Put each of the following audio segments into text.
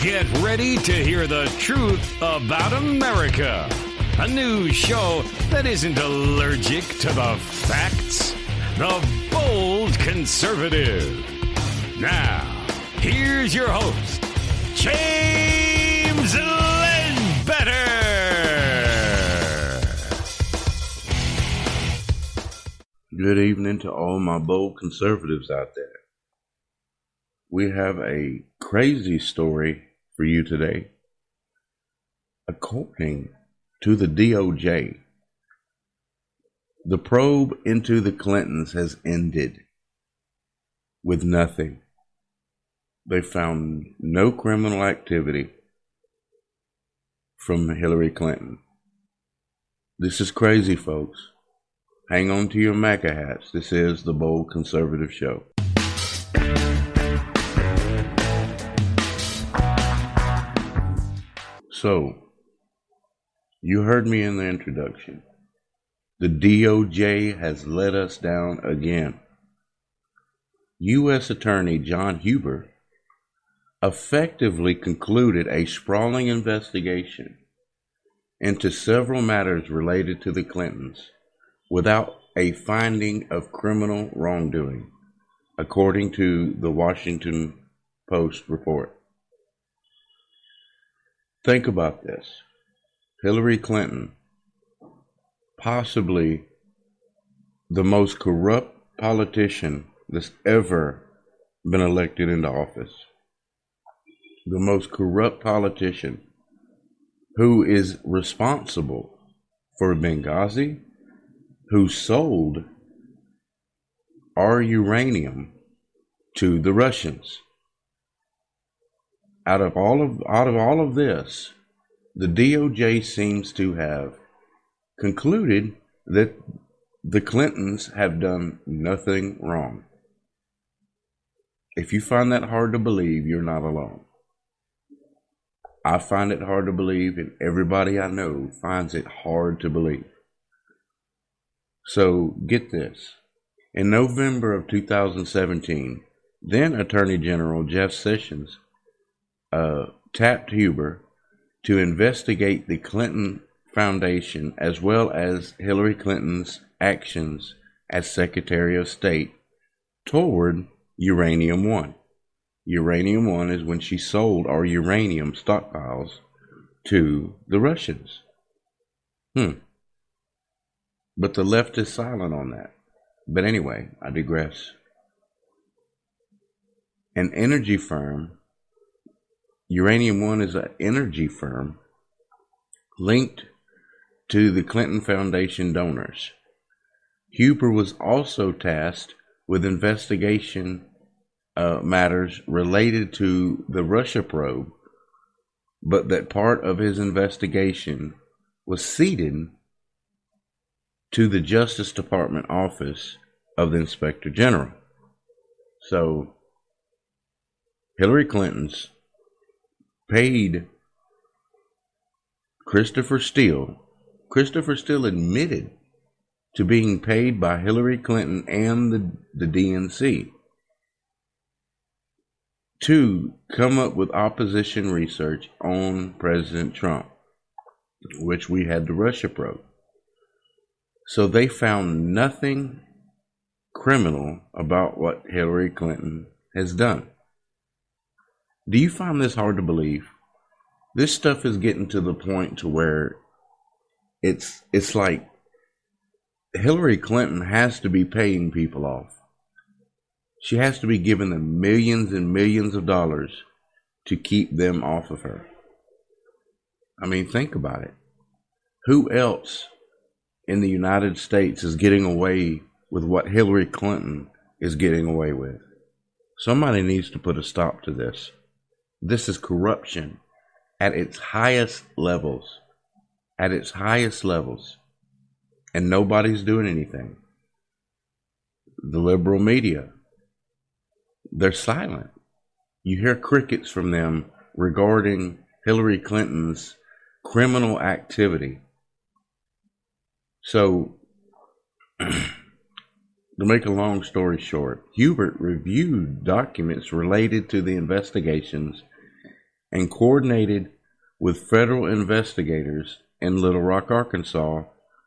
Get ready to hear the truth about America. A news show that isn't allergic to the facts. The Bold Conservative. Now, here's your host, James Ledbetter. Good evening to all my bold conservatives out there. We have a crazy story for you today. According to the DOJ, the probe into the Clintons has ended with nothing. They found no criminal activity from Hillary Clinton. This is crazy, folks. Hang on to your MAGA hats. This is the Bold Conservative Show. So, you heard me in the introduction. The DOJ has let us down again. U.S. Attorney John Huber effectively concluded a sprawling investigation into several matters related to the Clintons without a finding of criminal wrongdoing, according to the Washington Post report. Think about this. Hillary Clinton, possibly the most corrupt politician that's ever been elected into office. The most corrupt politician who is responsible for Benghazi, who sold our uranium to the Russians. Out of all of this, the DOJ seems to have concluded that the Clintons have done nothing wrong. If you find that hard to believe, you're not alone. I find it hard to believe, and everybody I know finds it hard to believe. So get this. In November of 2017, then Attorney General Jeff Sessions tapped Huber to investigate the Clinton Foundation as well as Hillary Clinton's actions as Secretary of State toward Uranium One. Uranium One is when she sold our uranium stockpiles to the Russians. But the left is silent on that. But anyway, I digress. An energy firm, Uranium One is an energy firm linked to the Clinton Foundation donors. Huber was also tasked with investigation matters related to the Russia probe, but that part of his investigation was ceded to the Justice Department Office of the Inspector General. So, Hillary Clinton's paid Christopher Steele. Christopher Steele admitted to being paid by Hillary Clinton and the DNC to come up with opposition research on President Trump, which we had the Russia probe. So they found nothing criminal about what Hillary Clinton has done. Do you find this hard to believe? This stuff is getting to the point to where it's like Hillary Clinton has to be paying people off. She has to be giving them millions and millions of dollars to keep them off of her. I mean, think about it. Who else in the United States is getting away with what Hillary Clinton is getting away with? Somebody needs to put a stop to this. This is corruption at its highest levels. At its highest levels. And nobody's doing anything. The liberal media, they're silent. You hear crickets from them regarding Hillary Clinton's criminal activity. So, to make a long story short, Hubert reviewed documents related to the investigations and coordinated with federal investigators in Little Rock, Arkansas,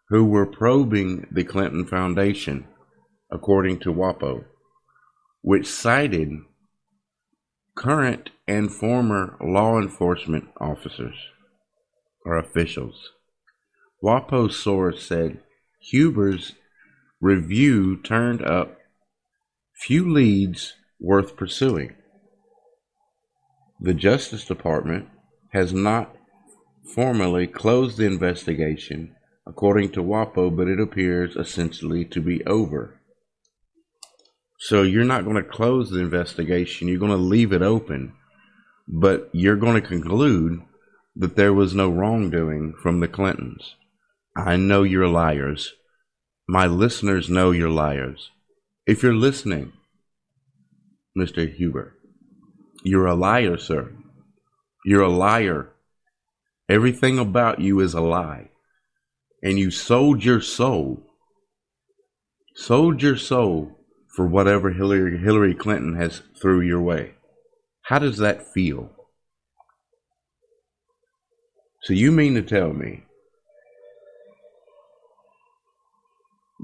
who were probing the Clinton Foundation, according to WaPo, which cited current and former law enforcement officers or officials. WaPo's source said Huber's review turned up few leads worth pursuing. The Justice Department has not formally closed the investigation, according to WaPo, but it appears essentially to be over. So you're not going to close the investigation, you're going to leave it open, but you're going to conclude that there was no wrongdoing from the Clintons. I know you're liars. My listeners know you're liars. If you're listening, Mr. Huber, you're a liar, sir. You're a liar. Everything about you is a lie. And you sold your soul for whatever Hillary Clinton has threw your way. How does that feel? So you mean to tell me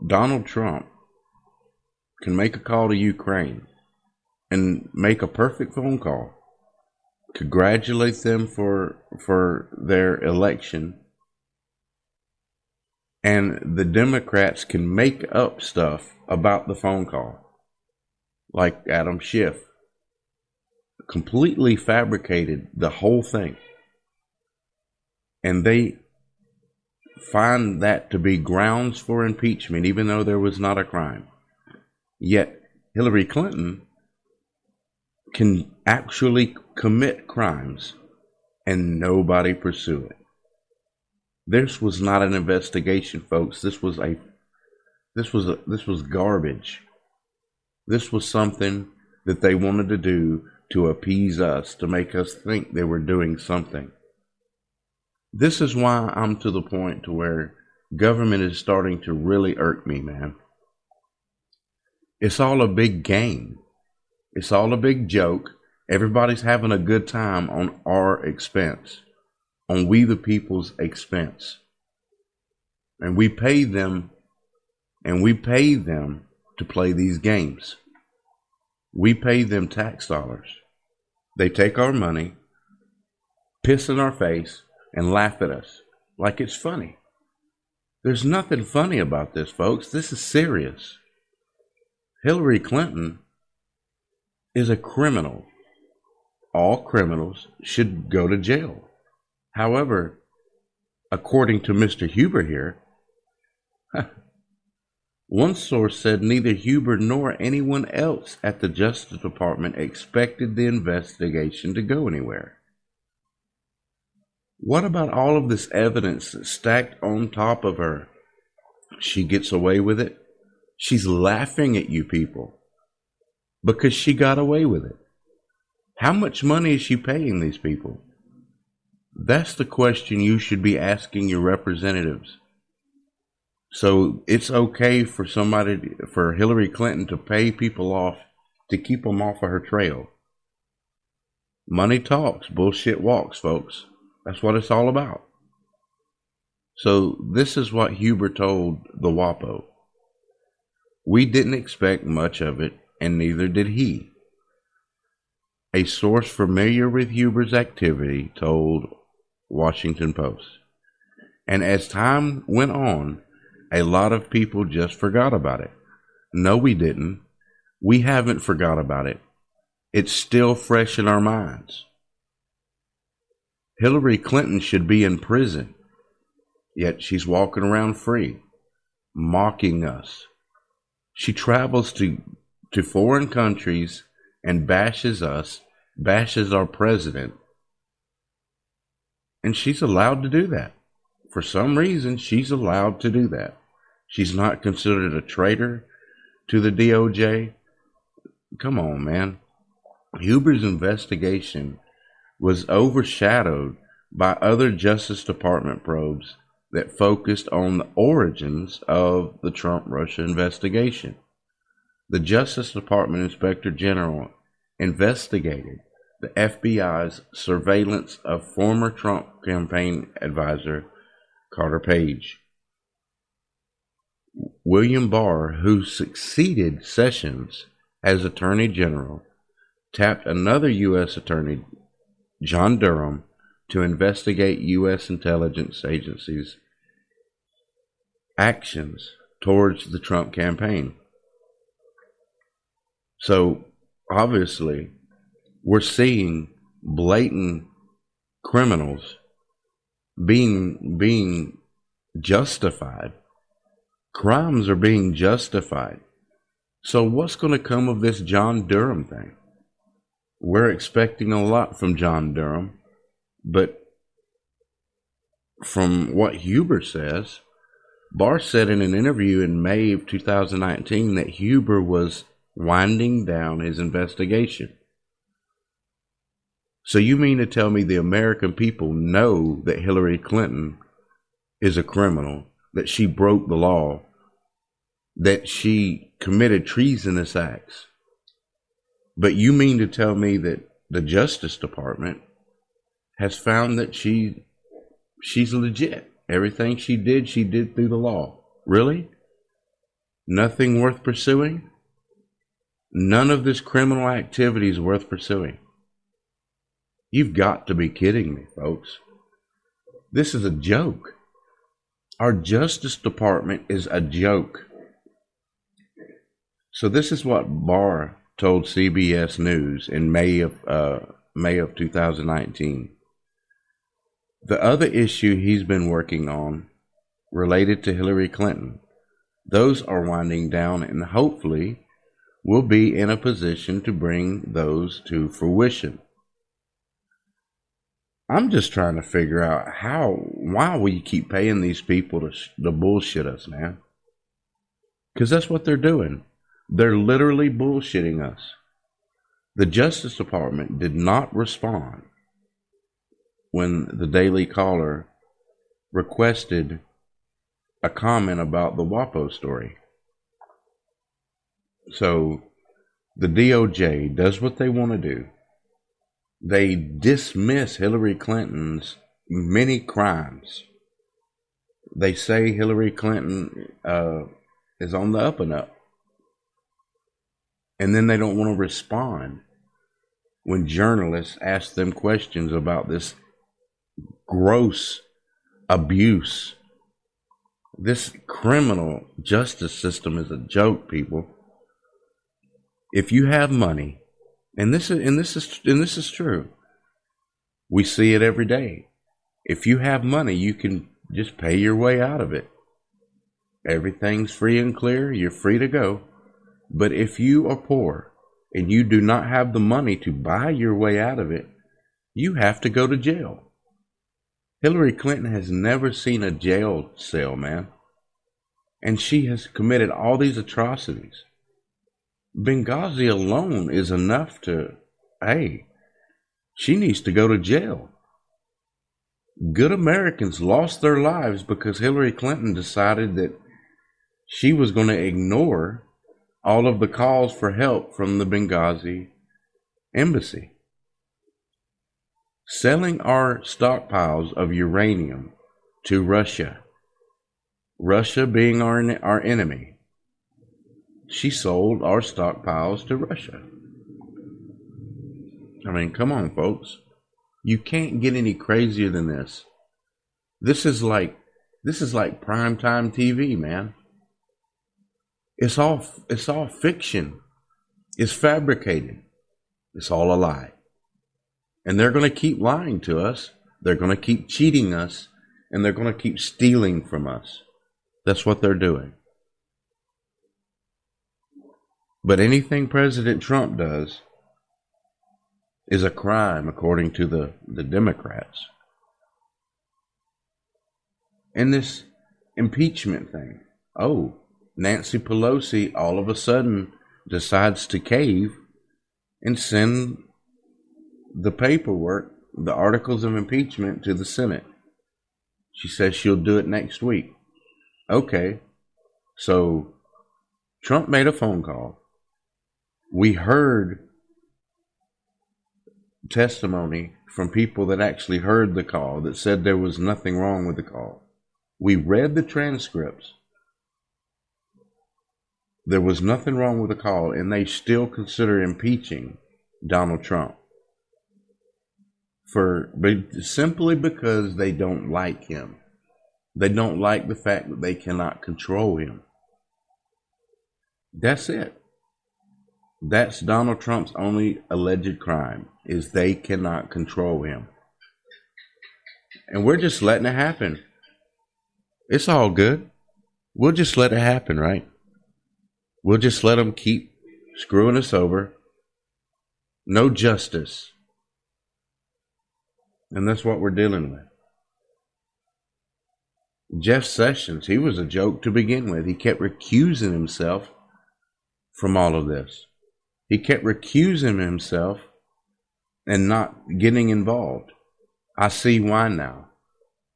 Donald Trump can make a call to Ukraine and make a perfect phone call, congratulate them for their election, and the Democrats can make up stuff about the phone call, like Adam Schiff completely fabricated the whole thing, and they find that to be grounds for impeachment, even though there was not a crime. Yet Hillary Clinton can actually commit crimes and nobody pursue it. This was not an investigation, folks. This was garbage. This was something that they wanted to do to appease us, to make us think they were doing something. This is why I'm to the point to where government is starting to really irk me, man. It's all a big game. It's all a big joke. Everybody's having a good time on our expense, on we the people's expense. And we pay them to play these games. We pay them tax dollars. They take our money, piss in our face, and laugh at us like it's funny. There's nothing funny about this, folks. This is serious. Hillary Clinton is a criminal. All criminals should go to jail. However, according to Mr. Huber here, one source said neither Huber nor anyone else at the Justice Department expected the investigation to go anywhere. What about all of this evidence stacked on top of her? She gets away with it. She's laughing at you people because she got away with it. How much money is she paying these people? That's the question you should be asking your representatives. So it's okay for Hillary Clinton to pay people off to keep them off of her trail. Money talks, bullshit walks, folks. That's what it's all about. So this is what Huber told the WaPo. We didn't expect much of it, and neither did he. A source familiar with Huber's activity told Washington Post. And as time went on, a lot of people just forgot about it. No, we didn't. We haven't forgot about it. It's still fresh in our minds. Hillary Clinton should be in prison, yet she's walking around free, mocking us. She travels to foreign countries and bashes us, bashes our president, and she's allowed to do that. For some reason, she's allowed to do that. She's not considered a traitor to the DOJ. Come on, man. Huber's investigation was overshadowed by other Justice Department probes that focused on the origins of the Trump-Russia investigation. The Justice Department Inspector General investigated the FBI's surveillance of former Trump campaign advisor Carter Page. William Barr, who succeeded Sessions as Attorney General, tapped another U.S. Attorney, John Durham, to investigate U.S. intelligence agencies' actions towards the Trump campaign. So, obviously, we're seeing blatant criminals being justified. Crimes are being justified. So what's going to come of this John Durham thing? We're expecting a lot from John Durham, but from what Huber says, Barr said in an interview in May of 2019 that Huber was winding down his investigation. So you mean to tell me the American people know that Hillary Clinton is a criminal, that she broke the law, that she committed treasonous acts? But you mean to tell me that the Justice Department has found that she's legit? Everything she did through the law. Really? Nothing worth pursuing? None of this criminal activity is worth pursuing. You've got to be kidding me, folks. This is a joke. Our Justice Department is a joke. So this is what Barr told CBS News in May of 2019. The other issue he's been working on related to Hillary Clinton, those are winding down, and hopefully we'll be in a position to bring those to fruition. I'm just trying to figure out why we keep paying these people to bullshit us, man. Because that's what they're doing. They're literally bullshitting us. The Justice Department did not respond when the Daily Caller requested a comment about the WaPo story. So the DOJ does what they want to do. They dismiss Hillary Clinton's many crimes. They say Hillary Clinton is on the up and up. And then they don't want to respond when journalists ask them questions about this gross abuse. This criminal justice system is a joke, people. If you have money, and this is true. We see it every day. If you have money, you can just pay your way out of it. Everything's free and clear. You're free to go. But if you are poor and you do not have the money to buy your way out of it, you have to go to jail. Hillary Clinton has never seen a jail cell, man. And she has committed all these atrocities. Benghazi alone is enough to, hey, she needs to go to jail. Good Americans lost their lives because Hillary Clinton decided that she was going to ignore all of the calls for help from the Benghazi embassy. Selling our stockpiles of uranium to Russia, Russia being our enemy, she sold our stockpiles to Russia. I mean, come on, folks. You can't get any crazier than this. This is like primetime TV, man. It's all fiction. It's fabricated. It's all a lie. And they're going to keep lying to us. They're going to keep cheating us. And they're going to keep stealing from us. That's what they're doing. But anything President Trump does is a crime, according to the Democrats. And this impeachment thing. Oh, Nancy Pelosi all of a sudden decides to cave and send the paperwork, the articles of impeachment, to the Senate. She says she'll do it next week. Okay, so Trump made a phone call. We heard testimony from people that actually heard the call that said there was nothing wrong with the call. We read the transcripts. There was nothing wrong with the call, and they still consider impeaching Donald Trump simply because they don't like him. They don't like the fact that they cannot control him. That's it. That's Donald Trump's only alleged crime, is they cannot control him. And we're just letting it happen. It's all good. We'll just let it happen, right? We'll just let them keep screwing us over. No justice. And that's what we're dealing with. Jeff Sessions, he was a joke to begin with. He kept recusing himself from all of this. He kept recusing himself and not getting involved. I see why now.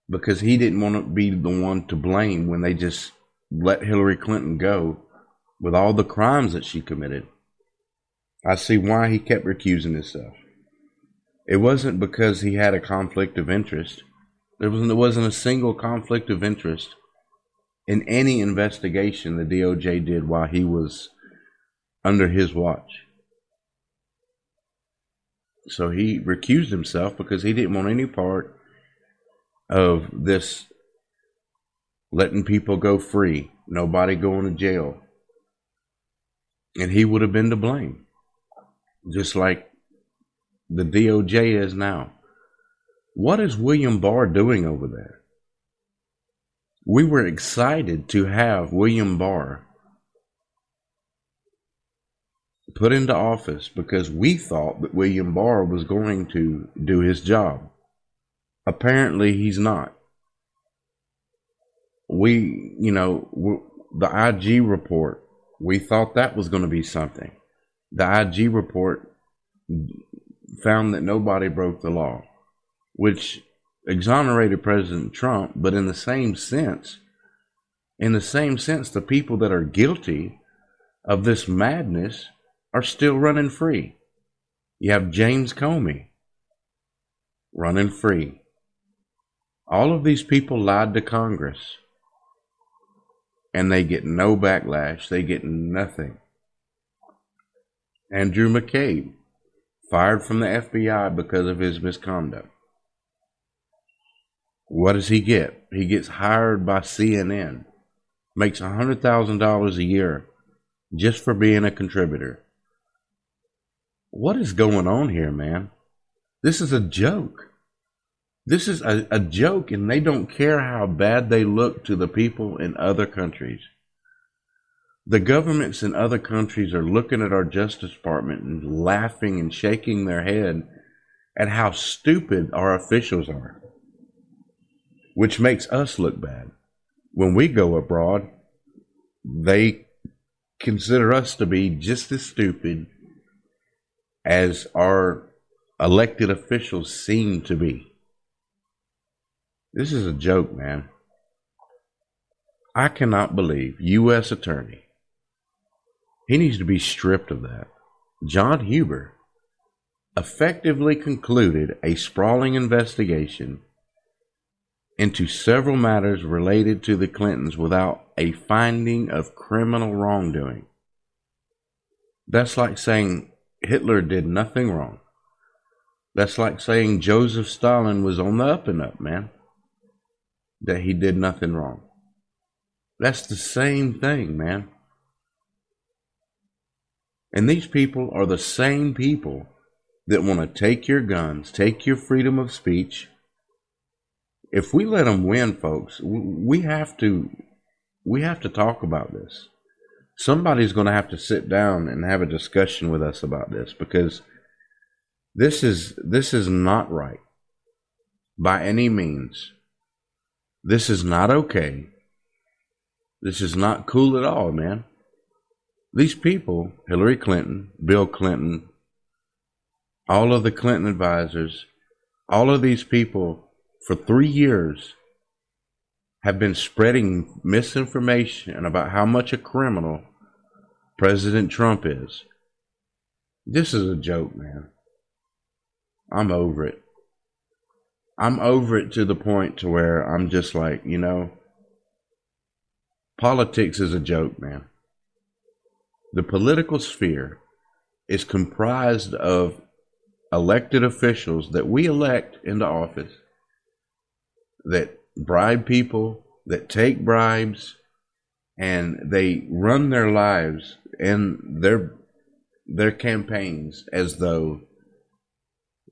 Because he didn't want to be the one to blame when they just let Hillary Clinton go with all the crimes that she committed. I see why he kept recusing himself. It wasn't because he had a conflict of interest. There wasn't a single conflict of interest in any investigation the DOJ did while he was under his watch. So he recused himself because he didn't want any part of this letting people go free, nobody going to jail. And he would have been to blame, just like the DOJ is now. What is William Barr doing over there? We were excited to have William Barr put into office because we thought that William Barr was going to do his job. Apparently, he's not. The IG report, we thought that was going to be something. The IG report found that nobody broke the law, which exonerated President Trump, but in the same sense, the people that are guilty of this madness are still running free. You have James Comey running free. All of these people lied to Congress, and they get no backlash. They get nothing. Andrew McCabe, fired from the FBI because of his misconduct. What does he get? He gets hired by CNN, makes $100,000 a year just for being a contributor. What is going on here, man? This is a joke. This is a joke, and they don't care how bad they look to the people in other countries. The governments in other countries are looking at our Justice Department and laughing and shaking their head at how stupid our officials are, which makes us look bad. When we go abroad, they consider us to be just as stupid as our elected officials seem to be. This is a joke, man. I cannot believe U.S. Attorney. He needs to be stripped of that. John Huber effectively concluded a sprawling investigation into several matters related to the Clintons without a finding of criminal wrongdoing. That's like saying Hitler did nothing wrong. That's like saying Joseph Stalin was on the up and up, man. That he did nothing wrong. That's the same thing, man. And these people are the same people that want to take your guns, take your freedom of speech. If we let them win, folks, we have to talk about this. Somebody's going to have to sit down and have a discussion with us about this, because this is not right by any means. This is not okay. This is not cool at all, man. These people, Hillary Clinton, Bill Clinton, all of the Clinton advisors, all of these people for 3 years have been spreading misinformation about how much a criminal President Trump is. This is a joke, man. I'm over it. I'm over it to the point to where I'm just like, politics is a joke, man. The political sphere is comprised of elected officials that we elect into office that bribe people, that take bribes, and they run their lives and their campaigns as though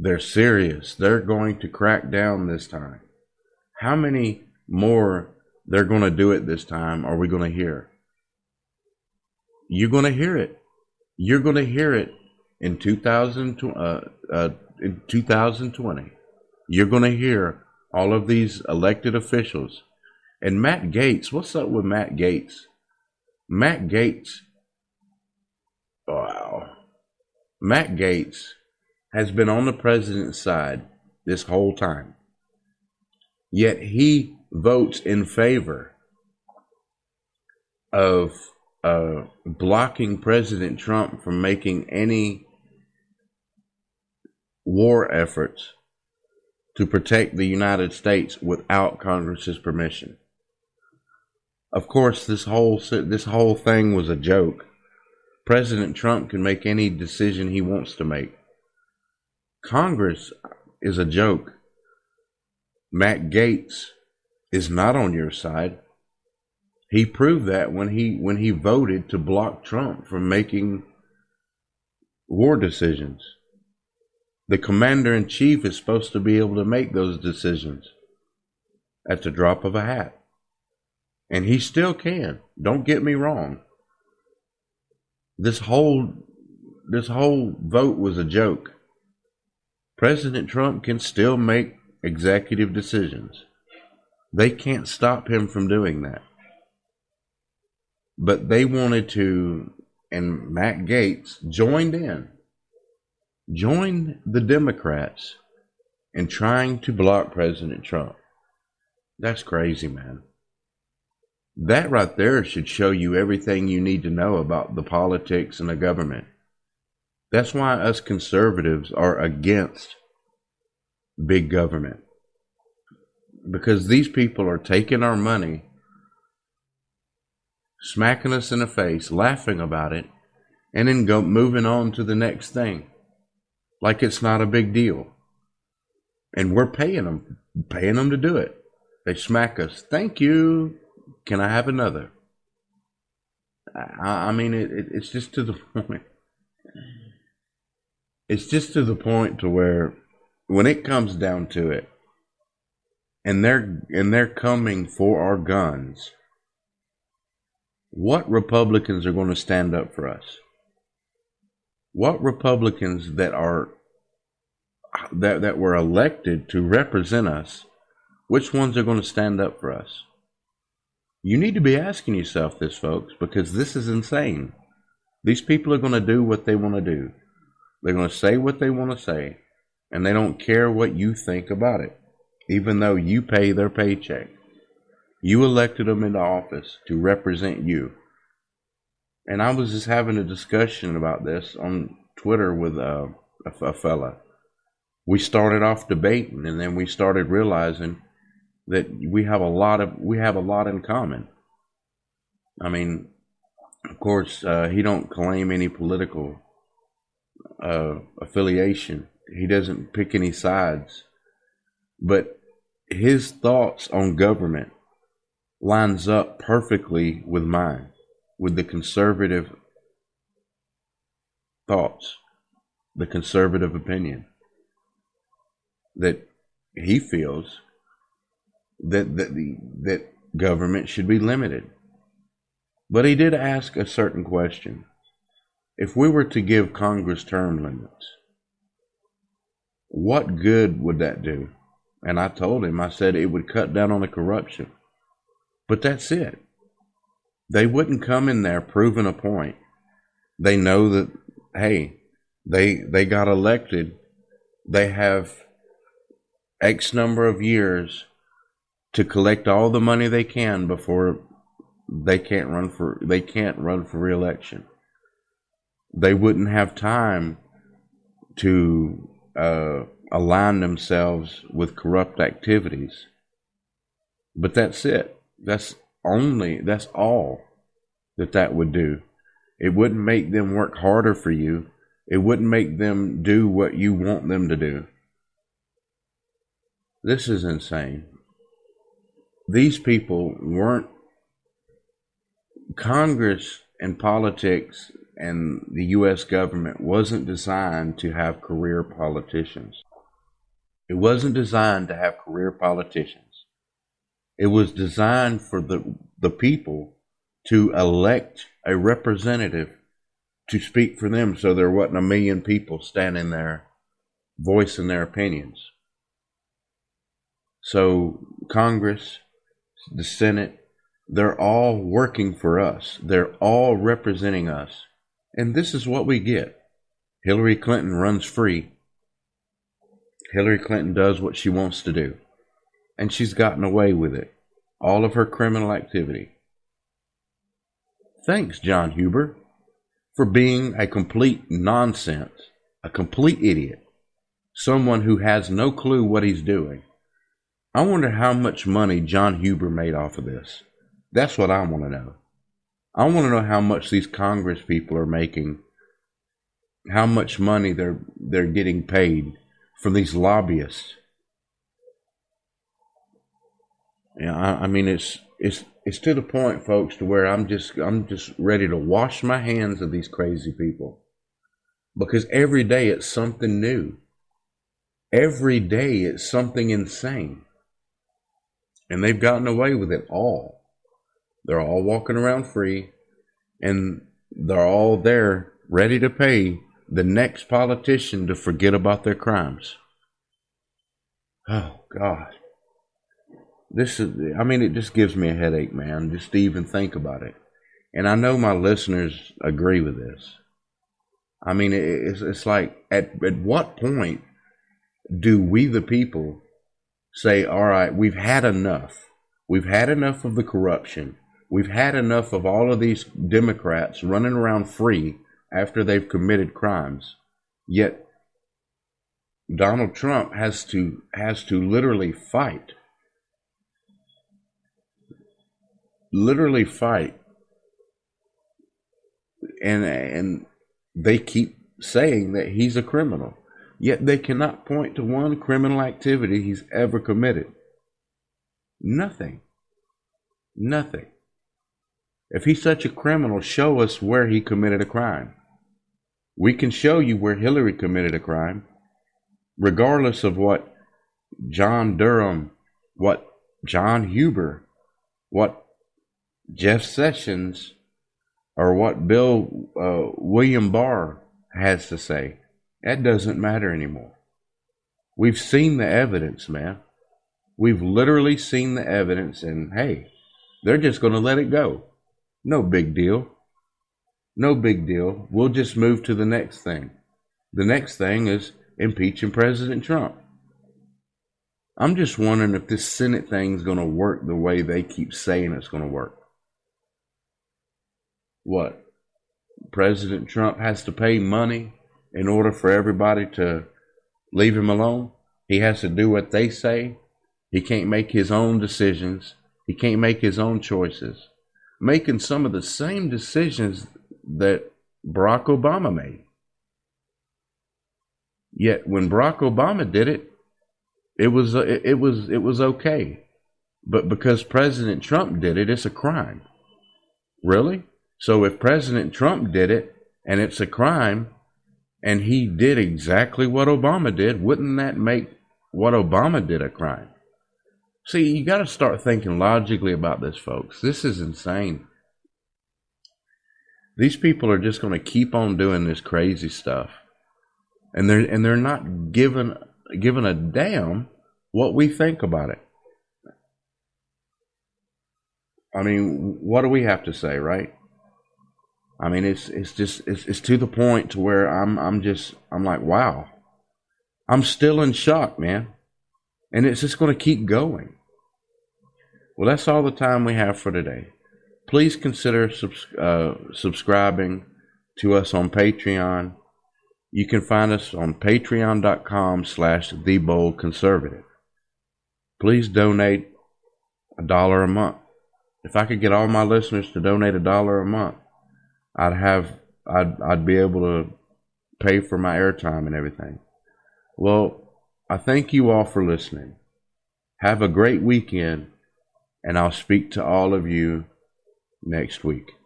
they're serious. They're going to crack down this time. How many more they're going to do it this time are we going to hear? You're going to hear it. You're going to hear it in 2020. You're going to hear all of these elected officials. And Matt Gaetz, what's up with Matt Gaetz? Matt Gaetz, wow. Matt Gaetz has been on the president's side this whole time. Yet he votes in favor of blocking President Trump from making any war efforts to protect the United States without Congress's permission. Of course, this whole thing was a joke. President Trump can make any decision he wants to make. Congress is a joke. Matt Gaetz is not on your side. He proved that when he voted to block Trump from making war decisions. The commander-in-chief is supposed to be able to make those decisions at the drop of a hat. And he still can. Don't get me wrong. This whole vote was a joke. President Trump can still make executive decisions. They can't stop him from doing that. But they wanted to, and Matt Gaetz joined the Democrats in trying to block President Trump. That's crazy, man. That right there should show you everything you need to know about the politics and the government. That's why us conservatives are against big government. Because these people are taking our money, smacking us in the face, laughing about it, and then moving on to the next thing. Like it's not a big deal. And we're paying them to do it. They smack us. Thank you. Can I have another? I mean, it's just to the point. It's just to the point to where when it comes down to it, and they're coming for our guns, what Republicans are going to stand up for us? What Republicans that were elected to represent us, which ones are going to stand up for us? You need to be asking yourself this, folks, because this is insane. These people are going to do what they want to do. They're going to say what they want to say, and they don't care what you think about it, even though you pay their paycheck. You elected them into office to represent you. And I was just having a discussion about this on Twitter with a fella. We started off debating, and then we started realizing that we have a lot in common. I mean, of course, he don't claim any political affiliation. He doesn't pick any sides, but his thoughts on government lines up perfectly with mine, with the conservative thoughts, the conservative opinion that he feels that government should be limited. But he did ask a certain question. If we were to give Congress term limits, what good would that do? And I told him, I said it would cut down on the corruption. But that's it. They wouldn't come in there proving a point. They know that, hey, they got elected. They have X number of years to collect all the money they can before they can't run for re-election. They wouldn't have time to align themselves with corrupt activities. But that's it. That's all that would do. It wouldn't make them work harder for you. It wouldn't make them do what you want them to do. This is insane. These people weren't, Congress and politics and the U.S. government wasn't designed to have career politicians. It wasn't designed to have career politicians. It was designed for the people to elect a representative to speak for them, so there wasn't a million people standing there voicing their opinions. So Congress, the Senate, they're all working for us. They're all representing us. And this is what we get. Hillary Clinton runs free. Hillary Clinton does what she wants to do. And she's gotten away with it. All of her criminal activity. Thanks, John Huber, for being a complete nonsense, a complete idiot, someone who has no clue what he's doing. I wonder how much money John Huber made off of this. That's what I want to know. I want to know how much these Congress people are making, how much money they're getting paid from these lobbyists. Yeah, I mean it's to the point, folks, to where I'm just ready to wash my hands of these crazy people, because every day it's something new. Every day it's something insane, and they've gotten away with it all. They're all walking around free, and they're all there ready to pay the next politician to forget about their crimes. Oh, God. It just gives me a headache, man, just to even think about it. And I know my listeners agree with this. I mean, it's like, at what point do we, the people, say, all right, we've had enough. We've had enough of the corruption. We've had enough of all of these Democrats running around free after they've committed crimes. Yet Donald Trump has to literally fight. Literally fight. And they keep saying that he's a criminal. Yet they cannot point to one criminal activity he's ever committed. Nothing. Nothing. If he's such a criminal, show us where he committed a crime. We can show you where Hillary committed a crime, regardless of what John Durham, what John Huber, what Jeff Sessions, or what William Barr has to say. That doesn't matter anymore. We've seen the evidence, man. We've literally seen the evidence, and hey, they're just going to let it go. No big deal. No big deal. We'll just move to the next thing. The next thing is impeaching President Trump. I'm just wondering if this Senate thing's going to work the way they keep saying it's going to work. What? President Trump has to pay money in order for everybody to leave him alone? He has to do what they say? He can't make his own decisions. He can't make his own choices. Making some of the same decisions that Barack Obama made. Yet when Barack Obama did it, it was okay. But because President Trump did it, it's a crime. Really? So if President Trump did it and it's a crime, and he did exactly what Obama did, wouldn't that make what Obama did a crime? See, you got to start thinking logically about this, folks. This is insane. These people are just going to keep on doing this crazy stuff, and they're not giving a damn what we think about it. I mean, what do we have to say, right? I mean, it's to the point to where I'm like, wow, I'm still in shock, man, and it's just going to keep going. Well, that's all the time we have for today. Please consider subscribing to us on Patreon. You can find us on patreon.com/theboldconservative. Please donate $1 a month. If I could get all my listeners to donate $1 a month, I'd be able to pay for my airtime and everything. Well, I thank you all for listening. Have a great weekend, and I'll speak to all of you next week.